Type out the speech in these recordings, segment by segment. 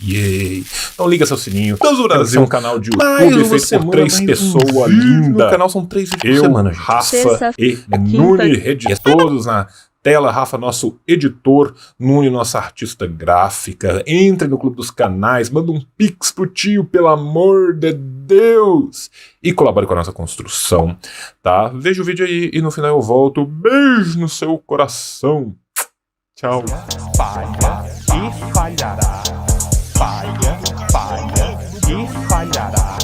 Yay! Então liga seu sininho. Deus do Brasil, um canal de YouTube feito por 3 pessoas lindas. No canal são 3 vídeos por semana, gente. Rafa e Nuni, todos na tela. Rafa, nosso editor, Nuni, nossa artista gráfica. Entre no Clube dos Canais, manda um pix pro tio, pelo amor de Deus! E colabore com a nossa construção, tá? Veja o vídeo aí e no final eu volto. Beijo no seu coração. Tchau. Falha e falhará. Falha, falha e falhará.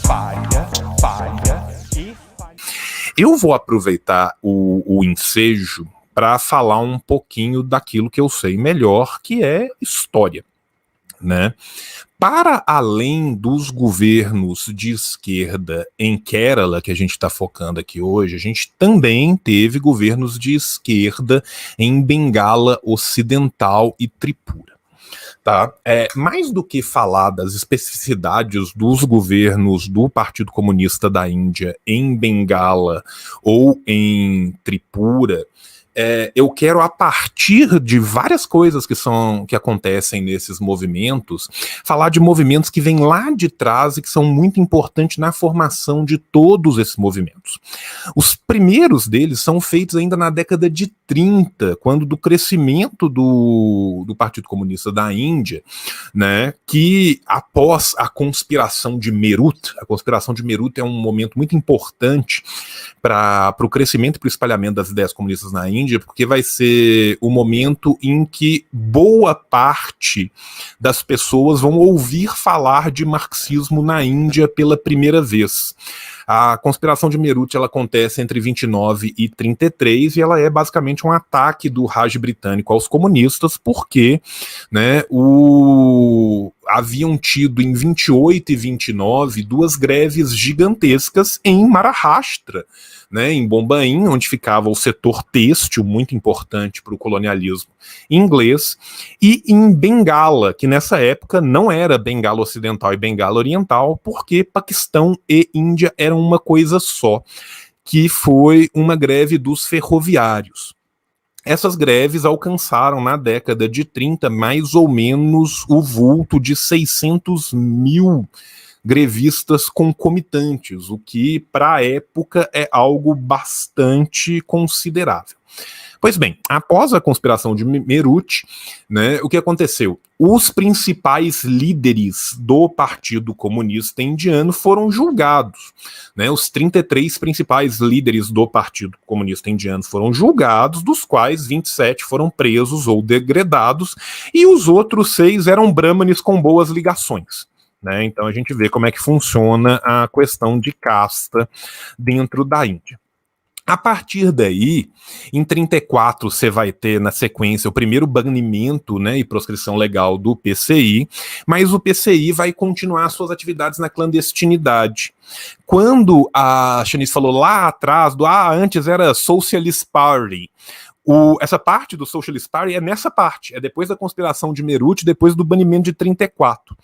Falha, falha e falhará. Eu vou aproveitar o ensejo para falar um pouquinho daquilo que eu sei melhor, que é história, né? Para além dos governos de esquerda em Kerala, que a gente está focando aqui hoje, a gente também teve governos de esquerda em Bengala Ocidental e Tripura. Tá? Mais do que falar das especificidades dos governos do Partido Comunista da Índia em Bengala ou em Tripura, eu quero, a partir de várias coisas que acontecem nesses movimentos, falar de movimentos que vêm lá de trás e que são muito importantes na formação de todos esses movimentos. Os primeiros deles são feitos ainda na década de 30, quando do crescimento do Partido Comunista da Índia, né, que após a conspiração de Meerut, a conspiração de Meerut é um momento muito importante para o crescimento e para o espalhamento das ideias comunistas na Índia, porque vai ser o momento em que boa parte das pessoas vão ouvir falar de marxismo na Índia pela primeira vez. A conspiração de Meerut, ela acontece entre 29 e 33 e ela é basicamente um ataque do Raj britânico aos comunistas, porque, né, haviam tido em 28 e 29 duas greves gigantescas em Maharashtra, né, em Bombaim, onde ficava o setor têxtil, muito importante para o colonialismo inglês, e em Bengala, que nessa época não era Bengala Ocidental e Bengala Oriental, porque Paquistão e Índia eram uma coisa só, que foi uma greve dos ferroviários. Essas greves alcançaram, na década de 30, mais ou menos o vulto de 600 mil grevistas concomitantes, o que, para a época, é algo bastante considerável. Pois bem, após a conspiração de Meerut, né, o que aconteceu? Os principais líderes do Partido Comunista Indiano foram julgados, né? Os 33 principais líderes do Partido Comunista Indiano foram julgados, dos quais 27 foram presos ou degradados, e os outros 6 eram brahmanes com boas ligações. Né? Então a gente vê como é que funciona a questão de casta dentro da Índia. A partir daí, em 34, você vai ter na sequência o primeiro banimento, né, e proscrição legal do PCI, mas o PCI vai continuar suas atividades na clandestinidade. Quando a Shanice falou lá atrás, antes era Socialist Party, essa parte do Socialist Party é nessa parte, é depois da conspiração de Meerut, depois do banimento de 34.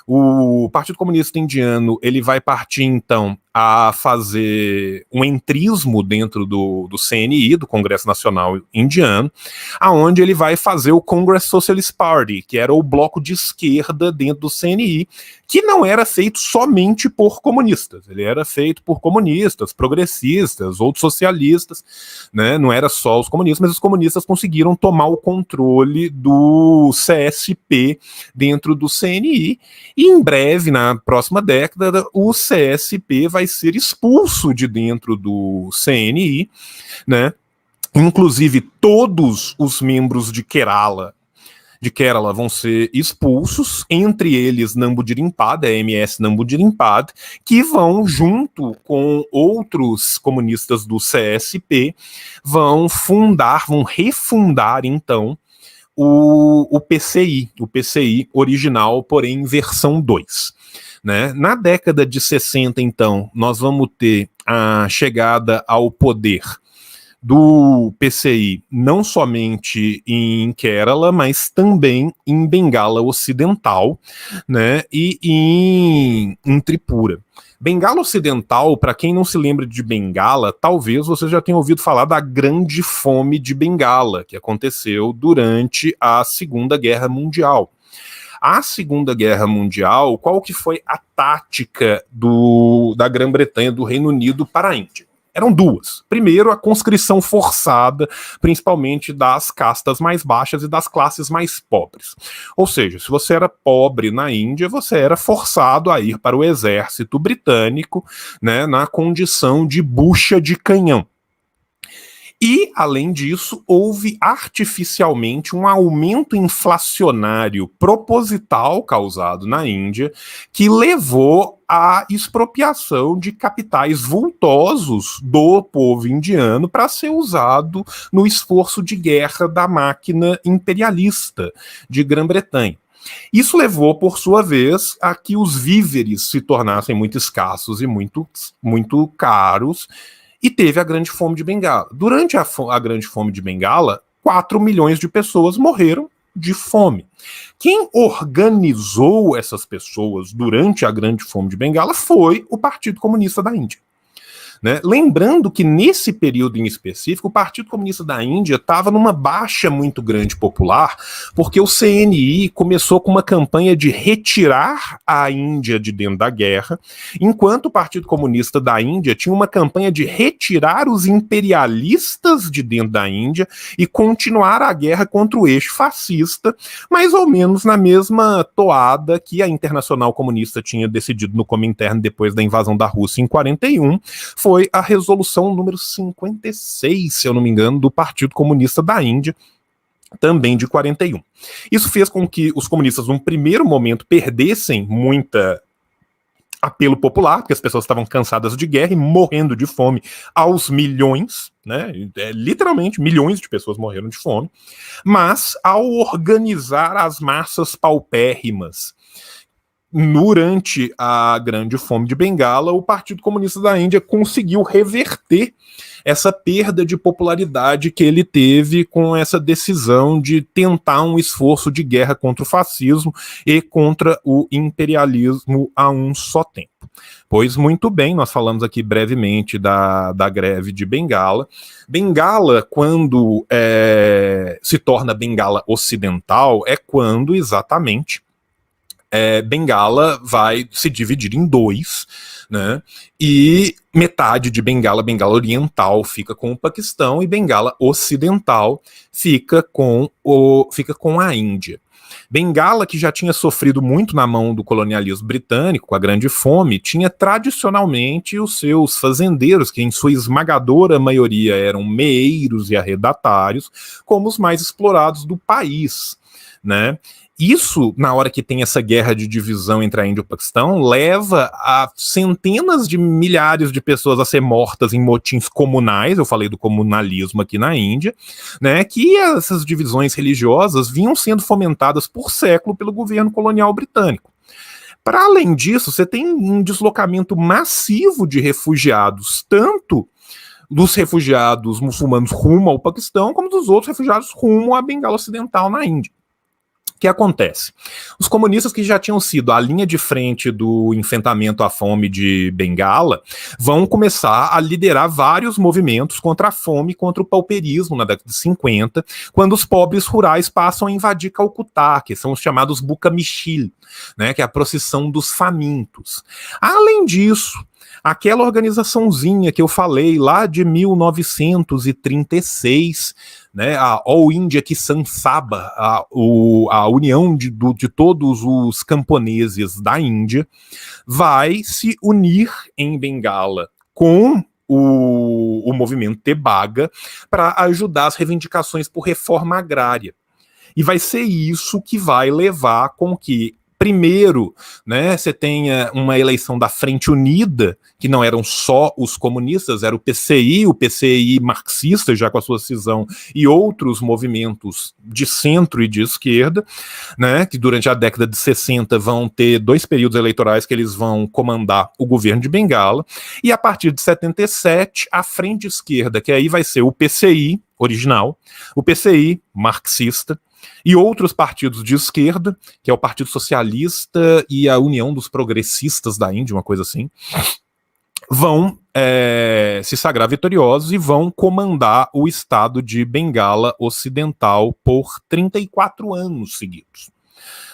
O Partido Comunista Indiano, ele vai partir, então, a fazer um entrismo dentro do CNI, do Congresso Nacional Indiano, aonde ele vai fazer o Congress Socialist Party, que era o bloco de esquerda dentro do CNI, que não era feito somente por comunistas, ele era feito por comunistas, progressistas, outros socialistas, né? Não era só os comunistas, mas os comunistas conseguiram tomar o controle do CSP dentro do CNI, e em breve, na próxima década, o CSP vai ser expulso de dentro do CNI, né? Inclusive todos os membros de Kerala vão ser expulsos, entre eles Nambudirimpad, a MS Nambudirimpad, que vão, junto com outros comunistas do CSP, vão refundar, então, o PCI original, porém versão 2. Né? Na década de 60, então, nós vamos ter a chegada ao poder do PCI, não somente em Kerala, mas também em Bengala Ocidental, né, e em Tripura. Bengala Ocidental, para quem não se lembra de Bengala, talvez você já tenha ouvido falar da Grande Fome de Bengala, que aconteceu durante a Segunda Guerra Mundial. A Segunda Guerra Mundial, qual que foi a tática da Grã-Bretanha, do Reino Unido para a Índia? Eram duas. Primeiro, a conscrição forçada, principalmente das castas mais baixas e das classes mais pobres. Ou seja, se você era pobre na Índia, você era forçado a ir para o exército britânico, né, na condição de bucha de canhão. E, além disso, houve artificialmente um aumento inflacionário proposital causado na Índia, que levou à expropriação de capitais vultosos do povo indiano para ser usado no esforço de guerra da máquina imperialista de Grã-Bretanha. Isso levou, por sua vez, a que os víveres se tornassem muito escassos e muito caros, e teve a Grande Fome de Bengala. Durante a Grande Fome de Bengala, 4 milhões de pessoas morreram de fome. Quem organizou essas pessoas durante a Grande Fome de Bengala foi o Partido Comunista da Índia. Né? Lembrando que nesse período em específico, o Partido Comunista da Índia estava numa baixa muito grande popular, porque o CNI começou com uma campanha de retirar a Índia de dentro da guerra, enquanto o Partido Comunista da Índia tinha uma campanha de retirar os imperialistas de dentro da Índia e continuar a guerra contra o eixo fascista, mais ou menos na mesma toada que a Internacional Comunista tinha decidido no Comintern depois da invasão da Rússia em 41, foi a resolução número 56, se eu não me engano, do Partido Comunista da Índia, também de 41. Isso fez com que os comunistas, num primeiro momento, perdessem muita apelo popular, porque as pessoas estavam cansadas de guerra e morrendo de fome aos milhões, né? Literalmente milhões de pessoas morreram de fome, mas ao organizar as massas paupérrimas durante a Grande Fome de Bengala, o Partido Comunista da Índia conseguiu reverter essa perda de popularidade que ele teve com essa decisão de tentar um esforço de guerra contra o fascismo e contra o imperialismo a um só tempo. Pois muito bem, nós falamos aqui brevemente da greve de Bengala. Bengala, quando se torna Bengala Ocidental, é quando exatamente Bengala vai se dividir em dois, né? E metade de Bengala, Bengala Oriental, fica com o Paquistão e Bengala Ocidental fica com a Índia. Bengala, que já tinha sofrido muito na mão do colonialismo britânico, com a Grande Fome, tinha tradicionalmente os seus fazendeiros, que em sua esmagadora maioria eram meeiros e arredatários, como os mais explorados do país, né? Isso, na hora que tem essa guerra de divisão entre a Índia e o Paquistão, leva a centenas de milhares de pessoas a ser mortas em motins comunais, eu falei do comunalismo aqui na Índia, né, que essas divisões religiosas vinham sendo fomentadas por século pelo governo colonial britânico. Para além disso, você tem um deslocamento massivo de refugiados, tanto dos refugiados muçulmanos rumo ao Paquistão, como dos outros refugiados rumo à Bengala Ocidental na Índia. O que acontece? Os comunistas, que já tinham sido a linha de frente do enfrentamento à fome de Bengala, vão começar a liderar vários movimentos contra a fome e contra o pauperismo na década de 50, quando os pobres rurais passam a invadir Calcutá, que são os chamados Buka Michil, né, que é a procissão dos famintos. Além disso, aquela organizaçãozinha que eu falei lá de 1936, né, a All India Kisan Sabha, a união de todos os camponeses da Índia, vai se unir em Bengala com o movimento Tebaga para ajudar as reivindicações por reforma agrária. E vai ser isso que vai levar com que, primeiro, né, você tenha uma eleição da Frente Unida, que não eram só os comunistas, era o PCI marxista, já com a sua cisão, e outros movimentos de centro e de esquerda, né, que durante a década de 60 vão ter 2 períodos eleitorais que eles vão comandar o governo de Bengala, e a partir de 77, a Frente Esquerda, que aí vai ser o PCI original, o PCI marxista, e outros partidos de esquerda, que é o Partido Socialista e a União dos Progressistas da Índia, uma coisa assim, vão se sagrar vitoriosos e vão comandar o estado de Bengala Ocidental por 34 anos seguidos.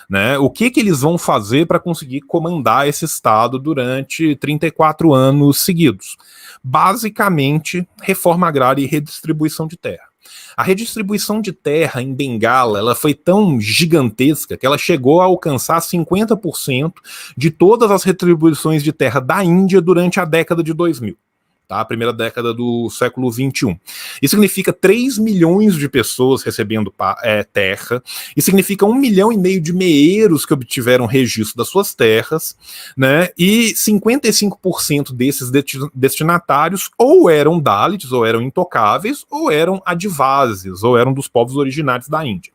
Né? O que eles vão fazer para conseguir comandar esse estado durante 34 anos seguidos? Basicamente, reforma agrária e redistribuição de terra. A redistribuição de terra em Bengala, ela foi tão gigantesca que ela chegou a alcançar 50% de todas as retribuições de terra da Índia durante a década de 2000. Tá, a primeira década do século XXI. Isso significa 3 milhões de pessoas recebendo terra, e significa 1,5 milhão de meeiros que obtiveram registro das suas terras, né, e 55% desses destinatários ou eram Dalits, ou eram intocáveis, ou eram adivases, ou eram dos povos originários da Índia.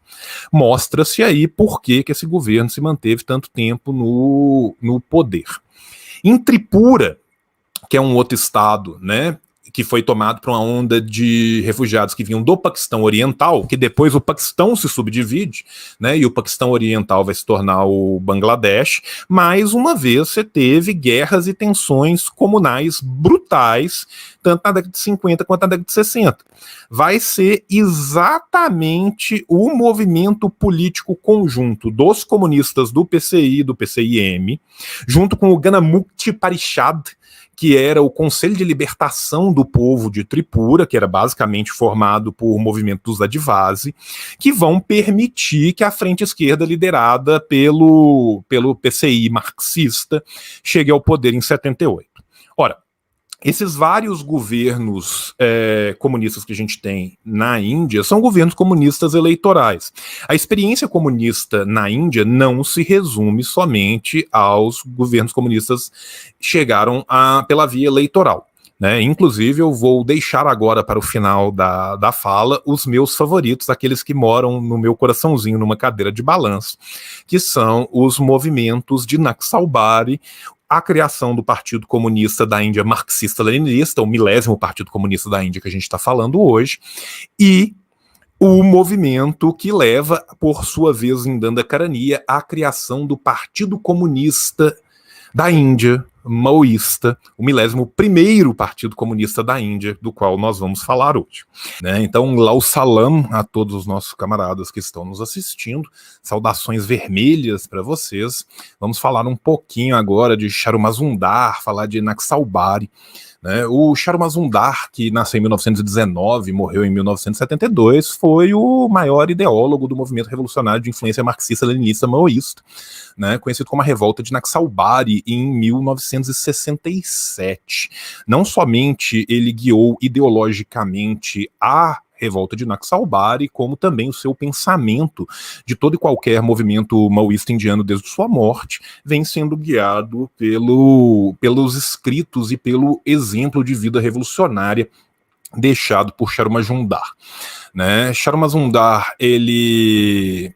Mostra-se aí por que esse governo se manteve tanto tempo no poder. Em Tripura, que é um outro estado, né, que foi tomado por uma onda de refugiados que vinham do Paquistão Oriental, que depois o Paquistão se subdivide, né, e o Paquistão Oriental vai se tornar o Bangladesh. Mais uma vez você teve guerras e tensões comunais brutais, tanto na década de 50 quanto na década de 60. Vai ser exatamente o movimento político conjunto dos comunistas do PCI e do PCIM, junto com o Ganamukti Parishad, que era o Conselho de Libertação do Povo de Tripura, que era basicamente formado por movimento dos Adivasi, que vão permitir que a frente esquerda liderada pelo PCI marxista chegue ao poder em 78. Ora, esses vários governos comunistas que a gente tem na Índia são governos comunistas eleitorais. A experiência comunista na Índia não se resume somente aos governos comunistas que chegaram pela via eleitoral. Né? Inclusive, eu vou deixar agora para o final da fala os meus favoritos, aqueles que moram no meu coraçãozinho, numa cadeira de balanço, que são os movimentos de Naxalbari, a criação do Partido Comunista da Índia Marxista-Leninista, o 10º Partido Comunista da Índia que a gente está falando hoje, e o movimento que leva, por sua vez, em Dandakaranya, à criação do Partido Comunista da Índia, maoísta, o 11º Partido Comunista da Índia, do qual nós vamos falar hoje. Né? Então, Lau Salam a todos os nossos camaradas que estão nos assistindo, saudações vermelhas para vocês. Vamos falar um pouquinho agora de Charu Mazumdar, falar de Naxalbari. Né? O Charu Mazumdar, que nasceu em 1919 e morreu em 1972, foi o maior ideólogo do movimento revolucionário de influência marxista-leninista maoísta, né? Conhecido como a Revolta de Naxalbari em 1967. Não somente ele guiou ideologicamente a Revolta de Naxalbari, como também o seu pensamento de todo e qualquer movimento maoísta indiano desde sua morte vem sendo guiado pelos escritos e pelo exemplo de vida revolucionária deixado por Charu Mazumdar. Né? Charu Mazumdar, ele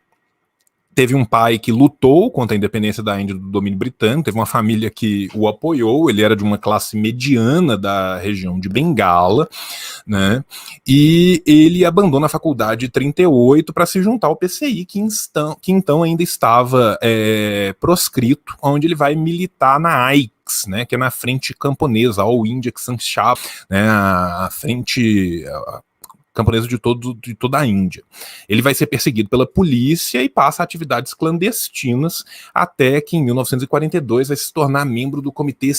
teve um pai que lutou contra a independência da Índia do domínio britânico, teve uma família que o apoiou, ele era de uma classe mediana da região de Bengala, né? E ele abandona a faculdade em 38 para se juntar ao PCI, que então ainda estava proscrito, onde ele vai militar na AIX, né, que é na frente camponesa, All India Kisan Sabha, né, a frente camponesa de toda a Índia. Ele vai ser perseguido pela polícia e passa a atividades clandestinas até que em 1942 vai se tornar membro do Comitê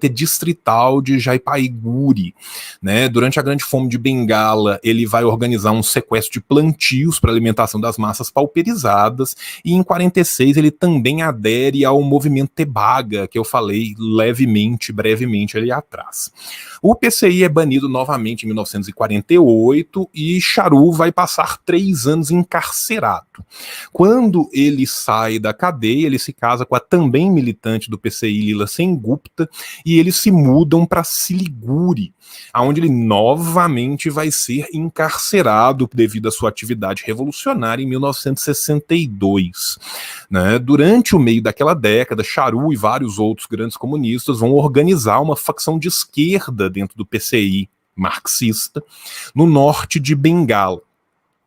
Distrital de Jalpaiguri. Né? Durante a Grande Fome de Bengala, ele vai organizar um sequestro de plantios para alimentação das massas pauperizadas, e em 46 ele também adere ao movimento Tebaga, que eu falei brevemente ali atrás. O PCI é banido novamente em 1948 e Charu vai passar 3 anos encarcerado. Quando ele sai da cadeia, ele se casa com a também militante do PCI, Lila Sengupta, e eles se mudam para Siliguri, onde ele novamente vai ser encarcerado devido à sua atividade revolucionária em 1962. Né? Durante o meio daquela década, Charu e vários outros grandes comunistas vão organizar uma facção de esquerda dentro do PCI marxista no norte de Bengala.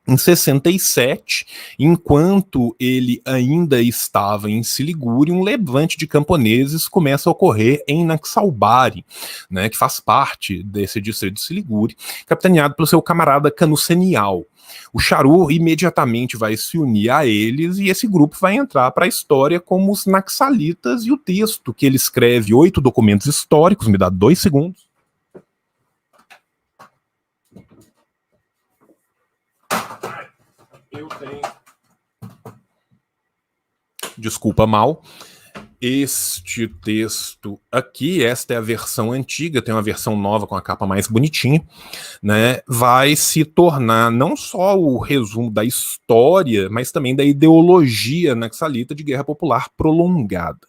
Em 67, enquanto ele ainda estava em Siliguri, um levante de camponeses começa a ocorrer em Naxalbari, né, que faz parte desse distrito de Siliguri, capitaneado pelo seu camarada Canucenial. O Charu imediatamente vai se unir a eles e esse grupo vai entrar para a história como os Naxalitas, e o texto que ele escreve, 8 documentos históricos, me dá 2 segundos. Eu tenho. Desculpa mal. Este texto aqui, esta é a versão antiga, tem uma versão nova com a capa mais bonitinha, né? Vai se tornar não só o resumo da história, mas também da ideologia naxalita de guerra popular prolongada.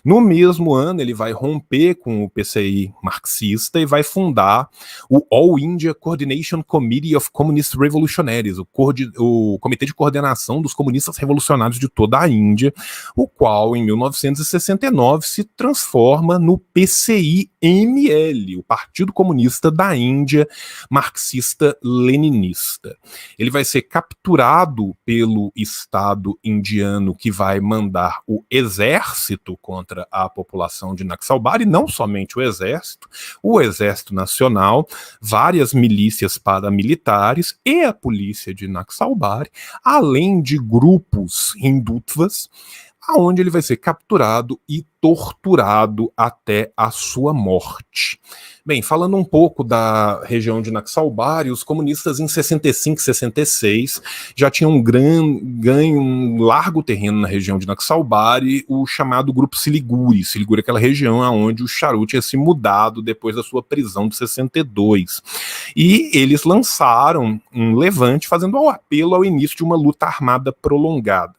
No mesmo ano, ele vai romper com o PCI marxista e vai fundar o All India Coordination Committee of Communist Revolutionaries, o Comitê de Coordenação dos Comunistas Revolucionários de toda a Índia, o qual, em 1969, se transforma no PCI-ML, o Partido Comunista da Índia Marxista-Leninista. Ele vai ser capturado pelo Estado indiano, que vai mandar o exército contra a população de Naxalbari, não somente o Exército Nacional, várias milícias paramilitares e a polícia de Naxalbari, além de grupos hindutvas, aonde ele vai ser capturado e torturado até a sua morte. Bem, falando um pouco da região de Naxalbari, os comunistas em 65 e 66 já tinham ganho um largo terreno na região de Naxalbari, o chamado Grupo Siliguri. Siliguri é aquela região onde o Charu tinha se mudado depois da sua prisão de 62. E eles lançaram um levante fazendo um apelo ao início de uma luta armada prolongada.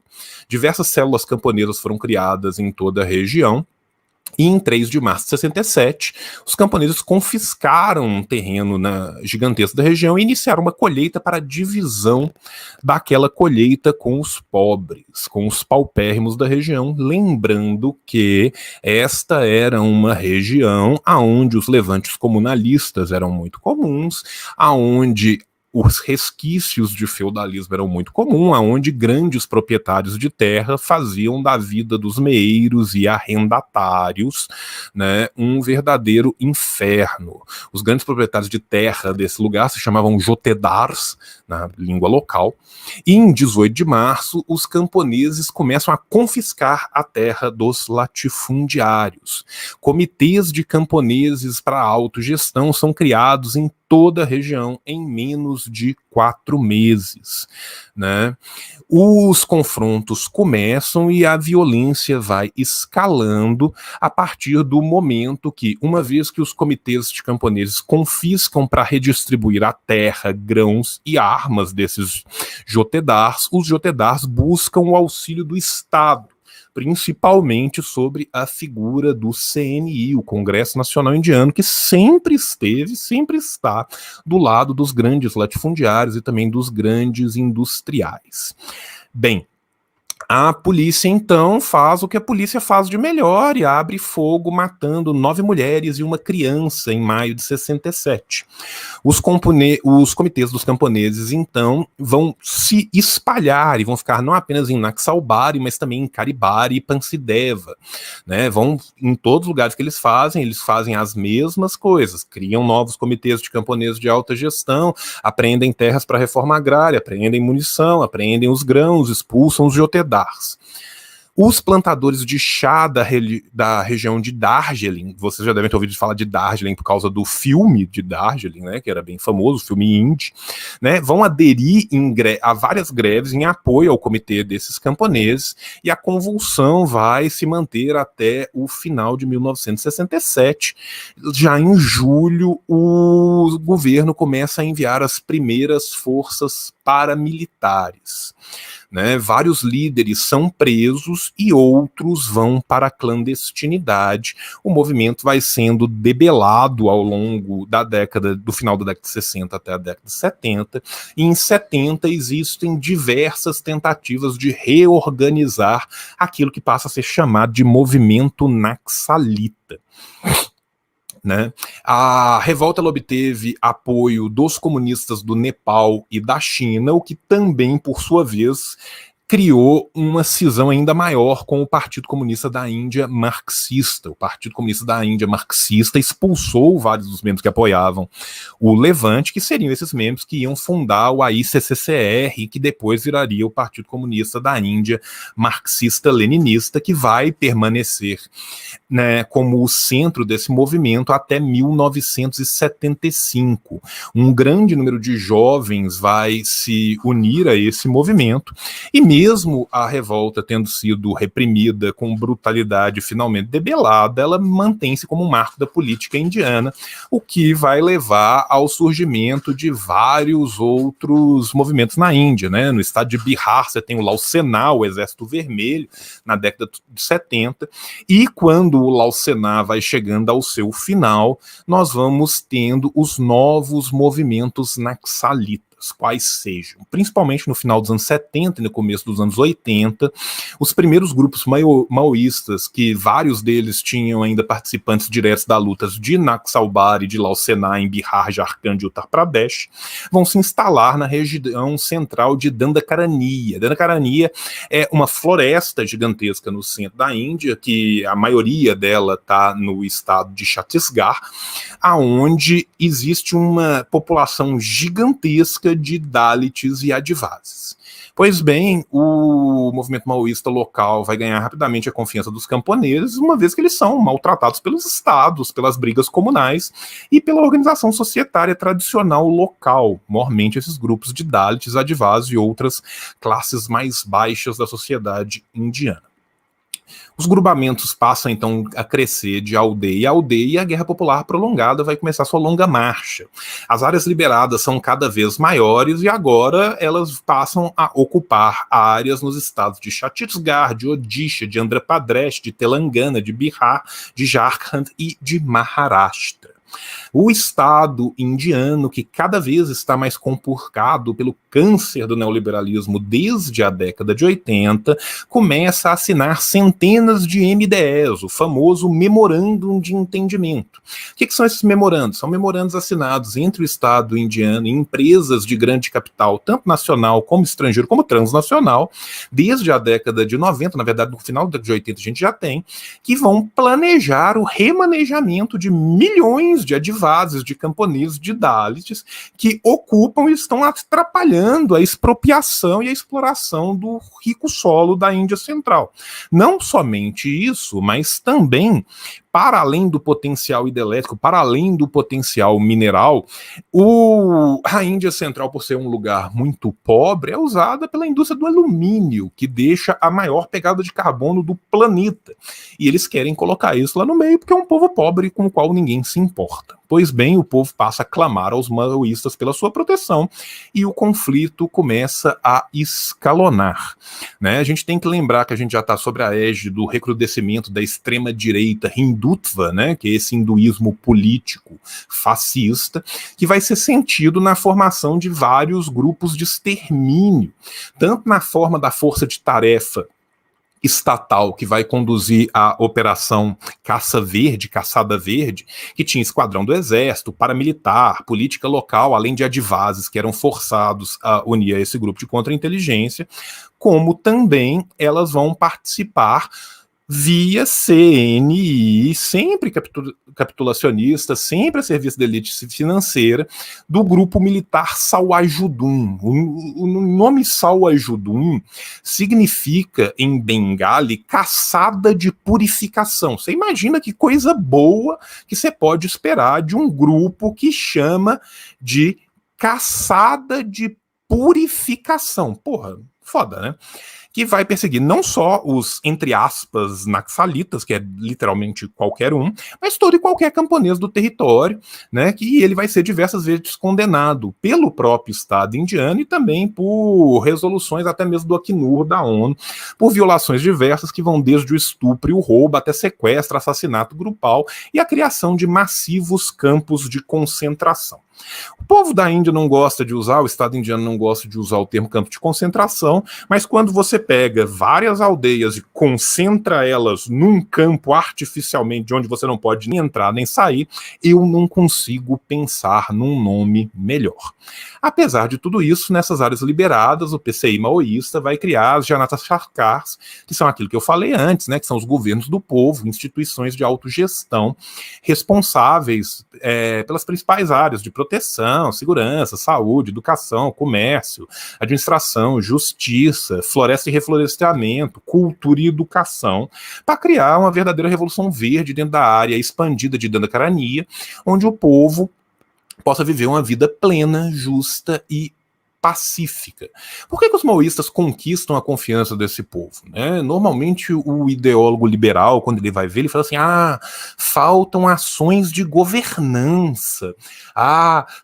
Diversas células camponesas foram criadas em toda a região, e em 3 de março de 67, os camponeses confiscaram um terreno gigantesco da região e iniciaram uma colheita para a divisão daquela colheita com os pobres, com os paupérrimos da região, lembrando que esta era uma região onde os levantes comunalistas eram muito comuns, onde os resquícios de feudalismo eram muito comuns, onde grandes proprietários de terra faziam da vida dos meeiros e arrendatários, né, um verdadeiro inferno. Os grandes proprietários de terra desse lugar se chamavam jotedars, na língua local, e em 18 de março os camponeses começam a confiscar a terra dos latifundiários. Comitês de camponeses para autogestão são criados em toda a região em menos de 4 meses, né? Os confrontos começam e a violência vai escalando a partir do momento que, uma vez que os comitês de camponeses confiscam para redistribuir a terra, grãos e armas desses jotedars, os jotedars buscam o auxílio do Estado, principalmente sobre a figura do CNI, o Congresso Nacional Indiano, que sempre está do lado dos grandes latifundiários e também dos grandes industriais. Bem, a polícia, então, faz o que a polícia faz de melhor e abre fogo, matando 9 mulheres e uma criança em maio de 67. Os comitês dos camponeses, então, vão se espalhar e vão ficar não apenas em Naxalbari, mas também em Karibari e Pancideva, né? Vão em todos os lugares que eles fazem as mesmas coisas, criam novos comitês de camponeses de alta gestão, apreendem terras para reforma agrária, apreendem munição, apreendem os grãos, expulsam os jotedars. Os plantadores de chá da região de Darjeeling, vocês já devem ter ouvido falar de Darjeeling por causa do filme de Darjeeling, né, que era bem famoso, o filme indie, né, vão aderir a várias greves em apoio ao comitê desses camponeses, e a convulsão vai se manter até o final de 1967. Já em julho, o governo começa a enviar as primeiras forças paramilitares, né? Vários líderes são presos e outros vão para a clandestinidade. O movimento vai sendo debelado ao longo do final da década de 60 até a década de 70, e em 70 existem diversas tentativas de reorganizar aquilo que passa a ser chamado de movimento naxalita. né? A revolta ela obteve apoio dos comunistas do Nepal e da China, o que também, por sua vez, criou uma cisão ainda maior com o Partido Comunista da Índia marxista. O Partido Comunista da Índia marxista expulsou vários dos membros que apoiavam o Levante, que seriam esses membros que iam fundar o AICCCR, que depois viraria o Partido Comunista da Índia marxista-leninista, que vai permanecer, né, como o centro desse movimento até 1975. Um grande número de jovens vai se unir a esse movimento, e mesmo a revolta tendo sido reprimida com brutalidade finalmente debelada, ela mantém-se como um marco da política indiana, o que vai levar ao surgimento de vários outros movimentos na Índia, né? No estado de Bihar você tem o Lal Sena, o Exército Vermelho, na década de 70, e quando o Lal Sena vai chegando ao seu final, nós vamos tendo os novos movimentos naxalitas, quais sejam, principalmente no final dos anos 70 e no começo dos anos 80, os primeiros grupos maoístas, que vários deles tinham ainda participantes diretos da luta de Naxalbari e de Lal Sena em Bihar, Jharkhand e Uttar Pradesh, vão se instalar na região central de Dandakaranya. Dandakaranya é uma floresta gigantesca no centro da Índia, que a maioria dela está no estado de Chhattisgarh, aonde existe uma população gigantesca de Dalits e Adivasis. Pois bem, o movimento maoísta local vai ganhar rapidamente a confiança dos camponeses, uma vez que eles são maltratados pelos estados, pelas brigas comunais e pela organização societária tradicional local, maiormente esses grupos de Dalits, Adivasis e outras classes mais baixas da sociedade indiana. Os grupamentos passam, então, a crescer de aldeia a aldeia e a guerra popular prolongada vai começar sua longa marcha. As áreas liberadas são cada vez maiores e agora elas passam a ocupar áreas nos estados de Chhattisgarh, de Odisha, de Andhra Pradesh, de Telangana, de Bihar, de Jharkhand e de Maharashtra. O Estado indiano, que cada vez está mais compurcado pelo câncer do neoliberalismo desde a década de 80, começa a assinar centenas de MDEs, o famoso Memorandum de Entendimento. O que são esses memorandos? São memorandos assinados entre o Estado indiano e empresas de grande capital, tanto nacional como estrangeiro, como transnacional, desde a década de 90, na verdade no final da década de 80 a gente já tem, que vão planejar o remanejamento de milhões de adivases, de camponeses, de Dalits, que ocupam e estão atrapalhando a expropriação e a exploração do rico solo da Índia Central. Não somente isso, mas também, para além do potencial hidrelétrico, para além do potencial mineral, a Índia Central, por ser um lugar muito pobre, é usada pela indústria do alumínio, que deixa a maior pegada de carbono do planeta. E eles querem colocar isso lá no meio porque é um povo pobre com o qual ninguém se importa. Pois bem, o povo passa a clamar aos maoístas pela sua proteção e o conflito começa a escalonar, né? A gente tem que lembrar que a gente já está sobre a égide do recrudescimento da extrema-direita hindutva, né? Que é esse hinduísmo político fascista, que vai ser sentido na formação de vários grupos de extermínio, tanto na forma da força-tarefa estatal que vai conduzir a operação Caçada Verde, que tinha esquadrão do exército, paramilitar, política local, além de adivases que eram forçados a unir a esse grupo de contra-inteligência, como também elas vão participar via CNI, sempre capitulacionista, sempre a serviço da elite financeira, do grupo militar Sawajudum. O nome Sawajudum significa, em Bengali, caçada de purificação. Você imagina que coisa boa que você pode esperar de um grupo que chama de caçada de purificação. Porra, foda, né? Que vai perseguir não só os, entre aspas, naxalitas, que é literalmente qualquer um, mas todo e qualquer camponês do território, né, que ele vai ser diversas vezes condenado pelo próprio Estado indiano e também por resoluções até mesmo do Acnur da ONU, por violações diversas que vão desde o estupro e o roubo até sequestro, assassinato grupal e a criação de massivos campos de concentração. O povo da Índia não gosta de usar, o Estado indiano não gosta de usar o termo campo de concentração, mas quando você pega várias aldeias e concentra elas num campo artificialmente, de onde você não pode nem entrar nem sair, eu não consigo pensar num nome melhor. Apesar de tudo isso, nessas áreas liberadas, o PCI maoísta vai criar as Janata Sarkars, que são aquilo que eu falei antes, né, que são os governos do povo, instituições de autogestão responsáveis pelas principais áreas de proteção, segurança, saúde, educação, comércio, administração, justiça, floresta e reflorestamento, cultura e educação, para criar uma verdadeira revolução verde dentro da área expandida de Dandakaranya, onde o povo possa viver uma vida plena, justa e pacífica. Por que os maoístas conquistam a confiança desse povo, né? Normalmente o ideólogo liberal, quando ele vai ver, ele fala assim, faltam ações de governança,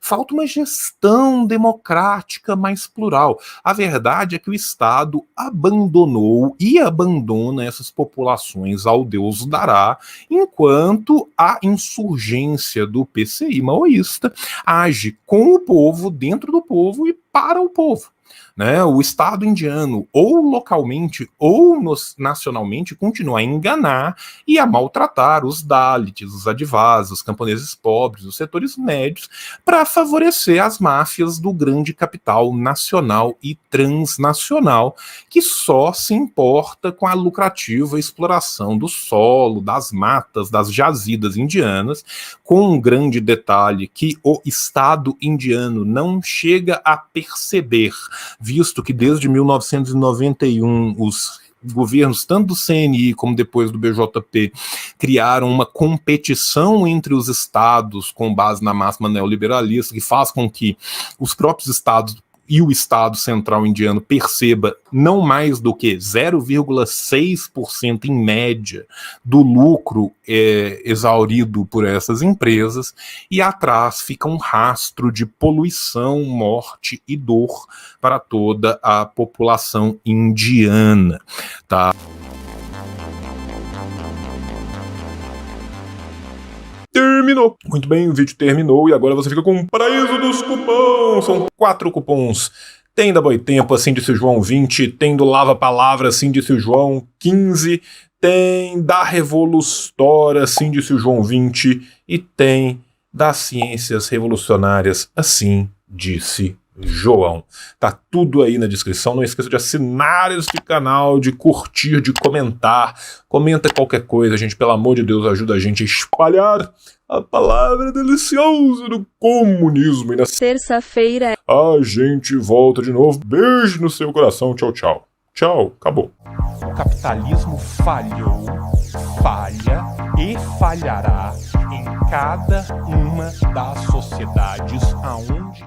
falta uma gestão democrática mais plural. A verdade é que o Estado abandonou e abandona essas populações ao Deus dará, enquanto a insurgência do PCI maoísta age com o povo, dentro do povo e para o povo. Né? O Estado indiano, ou localmente ou nacionalmente, continua a enganar e a maltratar os Dalits, os Adivas, os camponeses pobres, os setores médios, para favorecer as máfias do grande capital nacional e transnacional, que só se importa com a lucrativa exploração do solo, das matas, das jazidas indianas, com um grande detalhe que o Estado indiano não chega a perceber, visto que desde 1991 os governos, tanto do CNI como depois do BJP, criaram uma competição entre os estados com base na máxima neoliberalista, que faz com que os próprios estados e o Estado Central Indiano perceba não mais do que 0,6% em média do lucro exaurido por essas empresas, e atrás fica um rastro de poluição, morte e dor para toda a população indiana, tá? Terminou. Muito bem, o vídeo terminou e agora você fica com o paraíso dos cupons. São 4 cupons. Tem da Boitempo, assim disse o João, 20. Tem do Lava Palavra, assim disse o João, 15. Tem da Revolustora, assim disse o João, 20. E tem das Ciências Revolucionárias, assim disse João. Tá tudo aí na descrição. Não esqueça de assinar este canal, de curtir, de comentar. Comenta qualquer coisa, gente. Pelo amor de Deus, ajuda a gente a espalhar a palavra deliciosa do comunismo. E na terça-feira a gente volta de novo. Beijo no seu coração. Tchau, tchau. Tchau, acabou. O capitalismo falhou, falha e falhará em cada uma das sociedades aonde